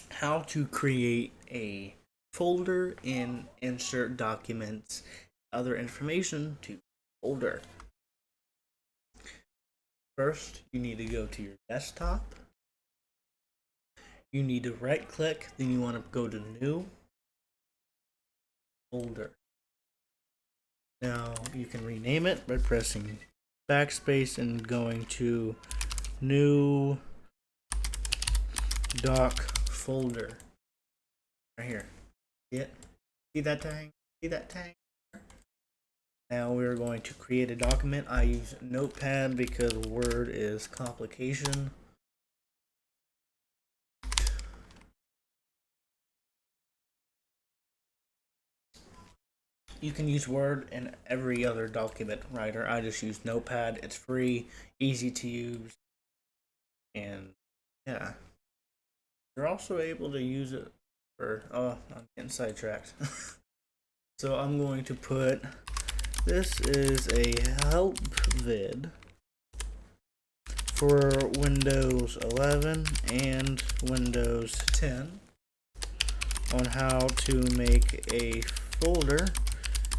how to create a folder and insert documents, other information to folder. First, you need to go to your desktop. You need to right click, then you want to go to new folder. Now you can rename it by pressing backspace and going to new doc folder. Right here. See it? See that tag? See that tag? Now we're going to create a document. I use Notepad because Word is complication. You can use Word and every other document writer. I just use Notepad. It's free, easy to use, and yeah. You're also able to use it for, oh, I'm getting sidetracked. So I'm going to put, this is a help vid for Windows 11 and Windows 10 on how to make a folder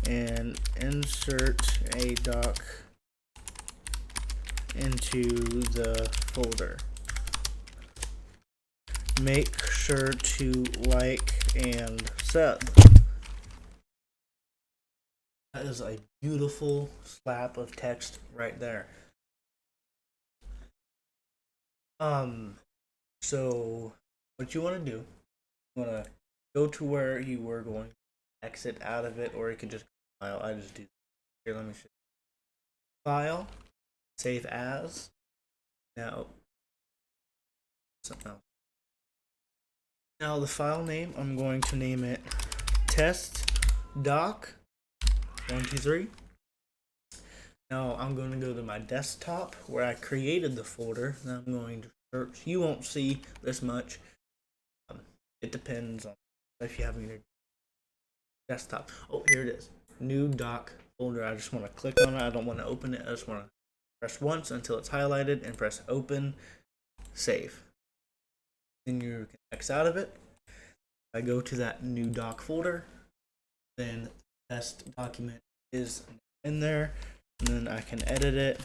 and insert a doc into the folder. Make sure to like and sub. That is a beautiful slap of text right there. So what you want to do, you want to go to where you were going to exit out of it, or you can just file. I just do. Here, let me show you. File, save as. Now, something else. Now the file name, I'm going to name it test doc 123. Now I'm going to go to my desktop where I created the folder. Now I'm going to search. You won't see this much. It depends on if you have your desktop. Oh, here it is. New doc folder. I just want to click on it. I don't want to open it. I just want to press once until it's highlighted and press open, save. Then you can X out of it. I go to that new doc folder, then the test document is in there, and then I can edit it.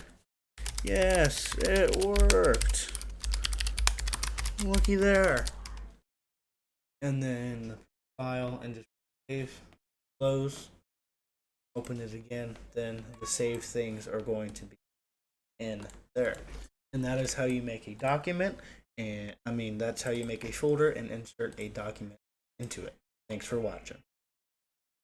Yes, it worked. Looky there. And then file and just save, close, open it again. Then the saved things are going to be in there. And that is how you make a document. And that's how you make a folder and insert a document into it. Thanks for watching.